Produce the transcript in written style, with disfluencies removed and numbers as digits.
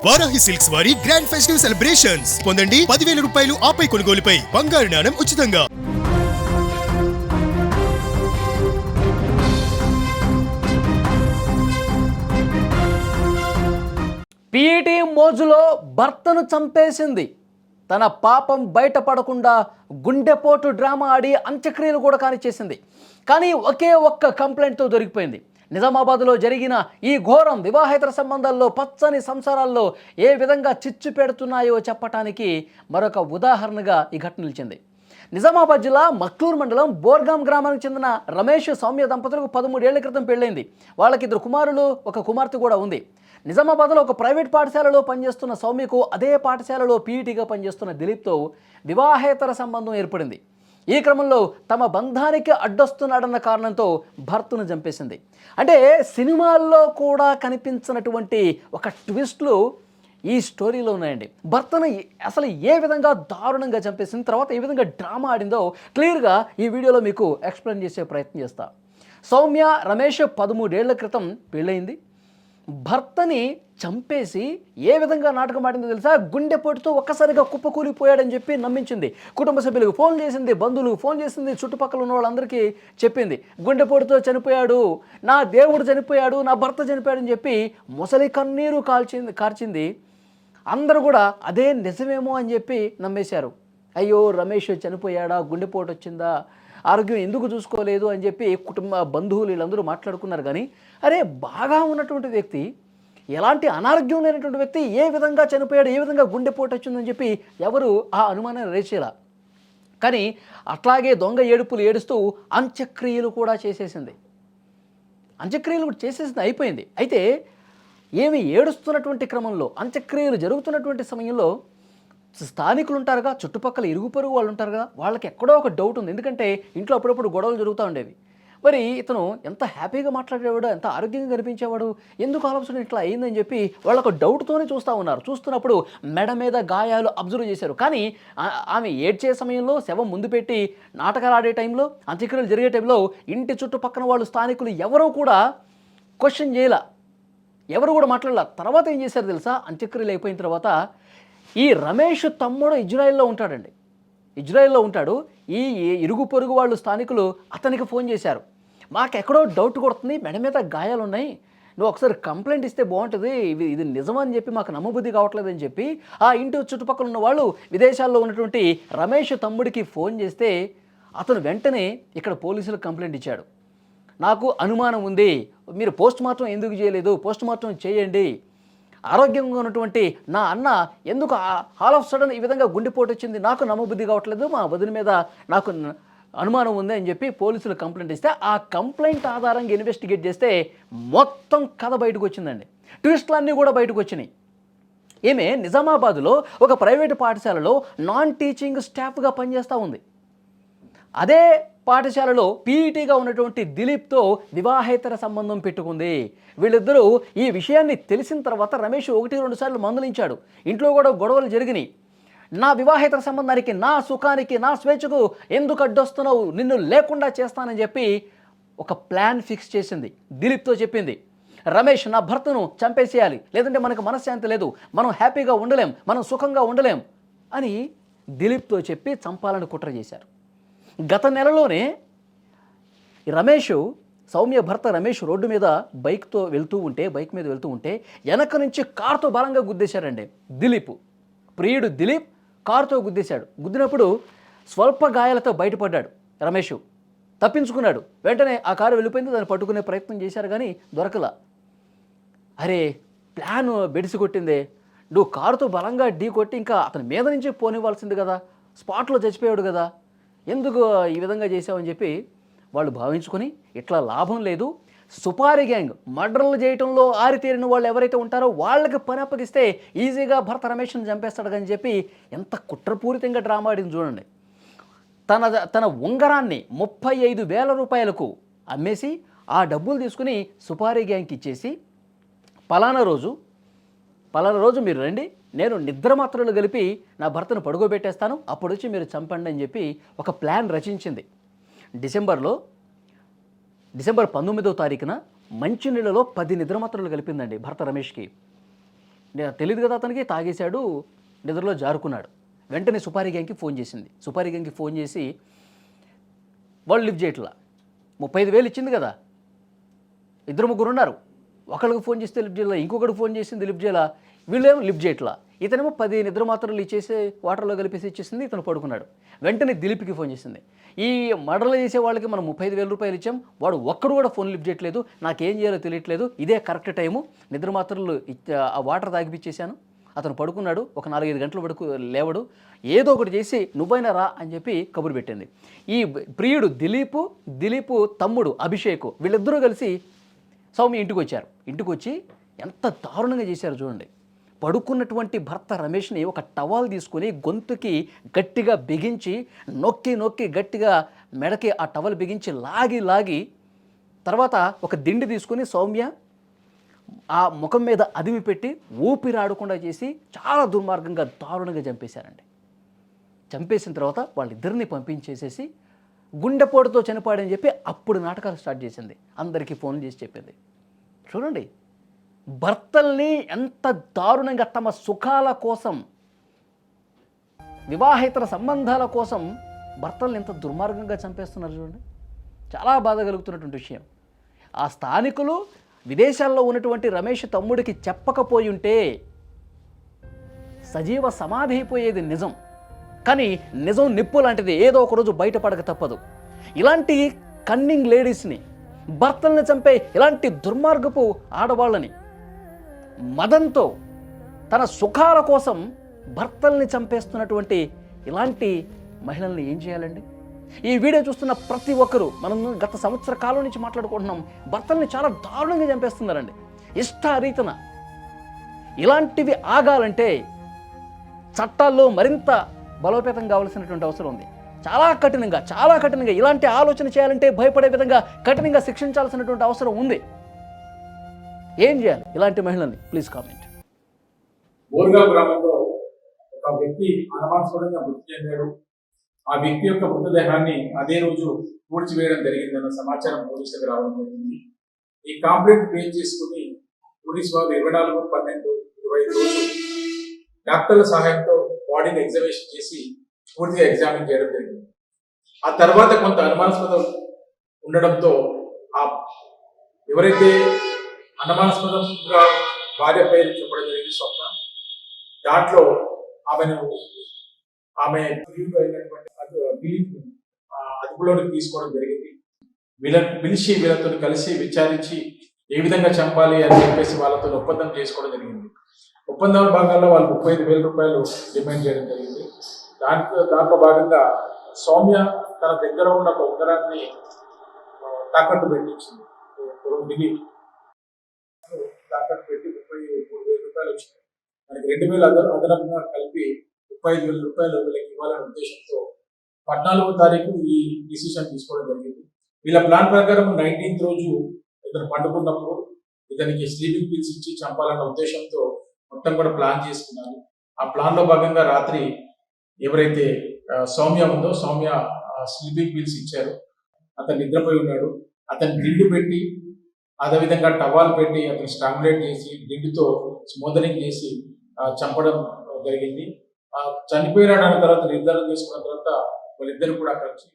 Varahi silks వారి grand festive celebrations పొందండి 10,000 రూపాయలు ఆపై కొనుగోలుపై బంగారు నాణెం ఉచితంగా. పీఈటీ మోజులో భర్తను చంపేసింది. తన పాపం బయటపడకుండా గుండెపోటు డ్రామా ఆడి అంత్యక్రియలు కూడా కానిచ్చేసింది. కానీ ఒకే ఒక్క కంప్లైంట్తో దొరికిపోయింది. నిజామాబాద్లో జరిగిన ఈ ఘోరం వివాహేతర సంబంధాల్లో పచ్చని సంసారాల్లో ఏ విధంగా చిచ్చు పెడుతున్నాయో చెప్పటానికి మరొక ఉదాహరణగా ఈ ఘటన నిలిచింది. నిజామాబాద్ జిల్లా మక్లూరు మండలం బోర్గాం గ్రామానికి చెందిన రమేష్ సౌమ్య దంపతులకు 13 ఏళ్ల క్రితం పెళ్ళైంది. వాళ్ళకి 2 కుమారులు, 1 కుమార్తె కూడా ఉంది. నిజామాబాద్లో ఒక ప్రైవేట్ పాఠశాలలో పనిచేస్తున్న సౌమ్యకు అదే పాఠశాలలో పీఈటీగా పనిచేస్తున్న దిలీప్తో వివాహేతర సంబంధం ఏర్పడింది. ఈ క్రమంలో తమ బంధానికి అడ్డొస్తున్నాడన్న కారణంతో భర్తను చంపేసింది. అంటే సినిమాల్లో కూడా కనిపించినటువంటి ఒక ట్విస్ట్లు ఈ స్టోరీలో ఉన్నాయండి. భర్తను అసలు ఏ విధంగా దారుణంగా చంపేసిన తర్వాత ఏ విధంగా డ్రామా ఆడిందో క్లియర్గా ఈ వీడియోలో మీకు ఎక్స్ప్లెయిన్ చేసే ప్రయత్నం చేస్తా. సౌమ్య రమేష్ 13 ఏళ్ల క్రితం పెళ్ళయింది. భర్తని చంపేసి ఏ విధంగా నాటకం ఆడిందో తెలుసా? గుండెపోటుతో ఒక్కసారిగా కుప్పకూలిపోయాడని చెప్పి నమ్మించింది. కుటుంబ సభ్యులకు ఫోన్ చేసింది, బంధువులకు ఫోన్ చేసింది, చుట్టుపక్కల ఉన్న వాళ్ళందరికీ చెప్పింది. గుండెపోటుతో చనిపోయాడు, నా దేవుడు చనిపోయాడు, నా భర్త చనిపోయాడని చెప్పి ముసలి కన్నీరు కార్చింది. అందరూ కూడా అదే నిజమేమో అని చెప్పి నమ్మేశారు. అయ్యో రమేష్ చనిపోయాడా, గుండెపోటు వచ్చిందా, ఆరోగ్యం ఎందుకు చూసుకోలేదు అని చెప్పి కుటుంబ బంధువులు వీళ్ళందరూ మాట్లాడుకున్నారు. కానీ అరే బాగా ఉన్నటువంటి వ్యక్తి, ఎలాంటి అనారోగ్యం లేనటువంటి వ్యక్తి ఏ విధంగా చనిపోయాడు, ఏ విధంగా గుండెపోటు వచ్చిందని చెప్పి ఎవరు ఆ అనుమానాన్ని రేచేలా. కానీ అట్లాగే దొంగ ఏడుపులు ఏడుస్తూ అంత్యక్రియలు కూడా చేసేసింది. అయిపోయింది. అయితే ఏమి ఏడుస్తున్నటువంటి క్రమంలో అంత్యక్రియలు జరుగుతున్నటువంటి సమయంలో స్థానికులు ఉంటారుగా, చుట్టుపక్కల ఇరుగు పొరుగు వాళ్ళు ఉంటారు కదా, వాళ్ళకి ఎక్కడో ఒక డౌట్ ఉంది. ఎందుకంటే ఇంట్లో అప్పుడప్పుడు గొడవలు జరుగుతూ ఉండేవి. మరి ఇతను ఎంత హ్యాపీగా మాట్లాడేవాడు, ఎంత ఆరోగ్యంగా కనిపించేవాడు, ఎందుకు ఆలోచన ఇట్లా అయిందని చెప్పి వాళ్ళకు డౌట్తోనే చూస్తూ ఉన్నారు. చూస్తున్నప్పుడు మెడ మీద గాయాలు అబ్జర్వ్ చేశారు. కానీ ఆమె ఏడ్చే సమయంలో, శవం ముందు పెట్టి నాటకాలు ఆడే టైంలో, అంత్యక్రియలు జరిగే టైంలో ఇంటి చుట్టుపక్కల వాళ్ళు స్థానికులు ఎవరూ కూడా క్వశ్చన్ చేయలే, ఎవరు కూడా మాట్లాడలే. తర్వాత ఏం చేశారు తెలుసా? అంత్యక్రియలు అయిపోయిన తర్వాత ఈ రమేష్ తమ్ముడు ఇజ్రాయెల్లో ఉంటాడు. ఈ ఇరుగు పొరుగు వాళ్ళు స్థానికులు అతనికి ఫోన్ చేశారు. మాకెక్కడో డౌట్ కొడుతుంది, మెడ మీద గాయాలు ఉన్నాయి, నువ్వు ఒకసారి కంప్లైంట్ ఇస్తే బాగుంటుంది, ఇది నిజమని చెప్పి మాకు నమ్మబుద్ధి కావట్లేదని చెప్పి ఆ ఇంటి చుట్టుపక్కల ఉన్న వాళ్ళు విదేశాల్లో ఉన్నటువంటి రమేష్ తమ్ముడికి ఫోన్ చేస్తే అతను వెంటనే ఇక్కడ పోలీసులకు కంప్లైంట్ ఇచ్చాడు. నాకు అనుమానం ఉంది, మీరు పోస్ట్ మార్టం ఎందుకు చేయలేదు, పోస్ట్ మార్టం చేయండి, ఆరోగ్యంగా ఉన్నటువంటి నా అన్న ఎందుకు ఆల్ ఆఫ్ సడన్ ఈ విధంగా గుండెపోటు వచ్చింది, నాకు నమ్మబుద్ధి కావట్లేదు, మా వదిన మీద నాకు అనుమానం ఉంది అని చెప్పి పోలీసులు కంప్లైంట్ ఇస్తే ఆ కంప్లైంట్ ఆధారంగా ఇన్వెస్టిగేట్ చేస్తే మొత్తం కథ బయటకు వచ్చిందండి. ట్విస్ట్లన్నీ కూడా బయటకు వచ్చినాయి. ఈమె నిజామాబాద్లో ఒక ప్రైవేటు పాఠశాలలో నాన్ టీచింగ్ స్టాఫ్గా పనిచేస్తూ ఉంది. అదే పాఠశాలలో పీఈటీగా ఉన్నటువంటి దిలీప్తో వివాహేతర సంబంధం పెట్టుకుంది. వీళ్ళిద్దరూ ఈ విషయాన్ని తెలిసిన తర్వాత రమేష్ 1-2 సార్లు మందలించాడు. ఇంట్లో కూడా గొడవలు జరిగినాయి. నా వివాహేతర సంబంధానికి, నా సుఖానికి, నా స్వేచ్ఛకు ఎందుకు అడ్డొస్తున్నావు, నిన్ను లేకుండా చేస్తానని చెప్పి ఒక ప్లాన్ ఫిక్స్ చేసింది. దిలీప్తో చెప్పింది, రమేష్ నా భర్తను చంపేసేయాలి, లేదంటే మనకు మనశ్శాంతి లేదు, మనం హ్యాపీగా ఉండలేం, మనం సుఖంగా ఉండలేం అని దిలీప్తో చెప్పి చంపాలని కుట్ర చేశారు. గత నెలలోనే సౌమ్య భర్త రమేష్ రోడ్డు మీద బైక్ మీద వెళ్తూ ఉంటే వెనక నుంచి కారుతో బలంగా గుద్దేశారండి. ప్రియుడు దిలీప్ కారుతో గుద్దేశాడు. గుద్దినప్పుడు స్వల్ప గాయాలతో బయటపడ్డాడు. రమేష్ తప్పించుకున్నాడు. వెంటనే ఆ కారు వెళ్ళిపోయింది. దాన్ని పట్టుకునే ప్రయత్నం చేశారు కానీ దొరకలా. అరే ప్లాన్ బెడిసి కొట్టిందే, నువ్వు కారుతో బలంగా ఢీ కొట్టి ఇంకా అతని మీద నుంచి పోనివ్వాల్సింది కదా, స్పాట్లో చచ్చిపోయాడు కదా, ఎందుకు ఈ విధంగా చేసావని చెప్పి వాళ్ళు భావించుకొని ఇట్లా లాభం లేదు, సుపారీ గ్యాంగ్ మర్డర్లు చేయటంలో ఆరితేరిన వాళ్ళు ఎవరైతే ఉంటారో వాళ్ళకి పని అప్పగిస్తే ఈజీగా భర్త రమేష్ని చంపేస్తాడు అని చెప్పి ఎంత కుట్రపూరితంగా డ్రామా ఆడింది చూడండి. తన ఉంగరాన్ని 35,000 రూపాయలకు అమ్మేసి ఆ డబ్బులు తీసుకుని సుపారీ గ్యాంగ్కి ఇచ్చేసి పలానా రోజు మీరు రండి, నేను నిద్ర మాత్రలు కలిపి నా భర్తను పడుకోబెట్టేస్తాను, అప్పుడు వచ్చి మీరు చంపండి అని చెప్పి ఒక ప్లాన్ రచించింది. డిసెంబర్ 19వ తారీఖున మంచినీళ్ళలో 10 నిద్రమాత్రలు కలిపిందండి భర్త రమేష్కి. తెలియదు కదా అతనికి, తాగేశాడు, నిద్రలో జారుకున్నాడు. వెంటనే సుపారీ గ్యాంగ్కి ఫోన్ చేసింది. సుపారీ గ్యాంగ్కి ఫోన్ చేసి వాళ్ళు లిఫ్ట్ చేయట్లా. 35,000 ఇచ్చింది కదా, ఇద్దరు ముగ్గురు ఉన్నారు, ఒకళ్ళకి ఫోన్ చేస్తే లిఫ్ట్ చేయాల, ఇంకొకటి ఫోన్ చేసింది లిఫ్ట్ చేయాల, వీళ్ళేమో లిఫ్ట్ చేయట్లా. ఇతనేమో 10 నిద్ర మాత్రలు ఇచ్చేసి వాటర్లో కలిపేసి ఇచ్చేసింది, ఇతను పడుకున్నాడు. వెంటనే దిలీప్కి ఫోన్ చేసింది. ఈ మర్డర్లు చేసే వాళ్ళకి మనం 35,000 రూపాయలు ఇచ్చాం, వాడు ఒక్కడు కూడా ఫోన్ లిఫ్ట్ చేయట్లేదు, నాకేం చేయాలో తెలియట్లేదు, ఇదే కరెక్ట్ టైము, నిద్ర మాత్రలు ఆ వాటర్ తాగిపిచ్చేశాను, అతను పడుకున్నాడు, ఒక 4-5 గంటలు లేవడు, ఏదో ఒకటి చేసి నువ్వైనా రా అని చెప్పి కబురు పెట్టింది. ఈ ప్రియుడు దిలీపు తమ్ముడు అభిషేక్ వీళ్ళిద్దరూ కలిసి సౌమ్య ఇంటికి వచ్చారు. ఇంటికి వచ్చి ఎంత దారుణంగా చేశారు చూడండి. పడుకున్నటువంటి భర్త రమేష్ని ఒక టవాల్ తీసుకొని గొంతుకి గట్టిగా బిగించి నొక్కి గట్టిగా మెడకి ఆ టవల్ బిగించి లాగి తర్వాత ఒక దిండి తీసుకొని సౌమ్య ఆ ముఖం మీద అదిమి పెట్టి ఊపిరాడకుండా చేసి చాలా దుర్మార్గంగా దారుణంగా చంపేశారండి. చంపేసిన తర్వాత వాళ్ళిద్దరిని పంపించేసేసి గుండెపోటుతో చనిపోయాడని చెప్పి అప్పుడు నాటకాలు స్టార్ట్ చేసింది. అందరికీ ఫోన్ చేసి చెప్పింది. చూడండి, భర్తల్ని ఎంత దారుణంగా తమ సుఖాల కోసం, వివాహేతర సంబంధాల కోసం భర్తల్ని ఎంత దుర్మార్గంగా చంపేస్తున్నారు చూడండి. చాలా బాధ కలుగుతున్నటువంటి విషయం. ఆ స్థానికులు విదేశాల్లో ఉన్నటువంటి రమేష్ తమ్ముడికి చెప్పకపోయి ఉంటే సజీవ సమాధి అయిపోయేది నిజం. కానీ నిజం నిప్పు లాంటిది, ఏదో ఒకరోజు బయటపడక తప్పదు. ఇలాంటి కన్నింగ్ లేడీస్ని, భర్తల్ని చంపే ఇలాంటి దుర్మార్గపు ఆడవాళ్ళని, మదంతో తన సుఖాల కోసం భర్తల్ని చంపేస్తున్నటువంటి ఇలాంటి మహిళల్ని ఏం చేయాలండి? ఈ వీడియో చూస్తున్న ప్రతి ఒక్కరూ, మనం గత సంవత్సర కాలం నుంచి మాట్లాడుకుంటున్నాం, భర్తల్ని చాలా దారుణంగా చంపేస్తున్నారండి ఇష్టారీతన. ఇలాంటివి ఆగాలంటే చట్టాల్లో మరింత బలోపేతం కావాల్సినటువంటి అవసరం ఉంది. చాలా కఠినంగా ఇలాంటి ఆలోచన చేయాలంటే భయపడే విధంగా కఠినంగా శిక్షించాల్సినటువంటి అవసరం ఉంది. ఏం చేయాలి ఇలాంటి మహిళల్ని? Please comment. బోర్గా గ్రామంలో ఒక వ్యక్తి అనుమానాస్పదంగా మృతి చెందాడు. ఆ వ్యక్తి యొక్క మృతదేహాన్ని అదే రోజు పూడ్చివేయడం జరిగిందన్న సమాచారం పోలీసులకు రావడం జరిగింది. ఈ కంప్లైంట్ బేస్ చేసుకుని పోలీసు వారు 24/12/25 రోజు డాక్టర్ల సహాయంతో బాడీని ఎగ్జామినేషన్ చేసి పూర్తిగా ఎగ్జామిన్ చేయడం జరిగింది. ఆ తర్వాత కొంత అనుమానాస్పదం ఉండడంతో ఆ ఎవరైతే అనుమానాస్పదంగా భార్య పేరు చెప్పడం జరిగింది స్వప్న, దాంట్లో ఆమె ప్రియుడు అయినటువంటి దిలీప్ అదుపులోకి తీసుకోవడం జరిగింది. వీళ్ళతో కలిసి విచారించి ఏ విధంగా చంపాలి అని చెప్పేసి వాళ్ళతో ఒప్పందం చేసుకోవడం జరిగింది. ఒప్పందం భాగంలో వాళ్ళు 35,000 రూపాయలు డిమాండ్ చేయడం జరిగింది. దాంట్లో భాగంగా సౌమ్య తన దగ్గర ఉన్న ఒక ఉంగరాన్ని తాకట్టు పెట్టించింది. దిలీప్ తాకట్టు పెట్టి 33,000 రూపాయలు వచ్చినాయి. మనకి 2,000 అదనంగా కలిపి 35,000 రూపాయలు వీళ్ళకి ఇవ్వాలనే ఉద్దేశంతో 14వ తారీఖు ఈ డిసిషన్ తీసుకోవడం జరిగింది. వీళ్ళ ప్లాన్ ప్రకారం 19th రోజు ఇతను పండుకున్నప్పుడు ఇతనికి స్లీపింగ్ పిల్స్ ఇచ్చి చంపాలన్న ఉద్దేశంతో మొత్తం కూడా ప్లాన్ చేసుకున్నారు. ఆ ప్లాన్ లో భాగంగా రాత్రి ఎవరైతే సౌమ్య ఉందో, సౌమ్య స్లీపింగ్ పిల్స్ ఇచ్చారు. అతను నిద్రపోయి ఉన్నాడు. అతను దిండు పెట్టి, అదేవిధంగా టవాల్ పెట్టి అతను స్ట్రాంగులేట్ చేసి దిండుతో స్మోదరింగ్ చేసి చంపడం జరిగింది. చనిపోయినాడు అన్న తర్వాత నిర్ధారణ చేసుకున్న తర్వాత వాళ్ళిద్దరు కూడా కలిసి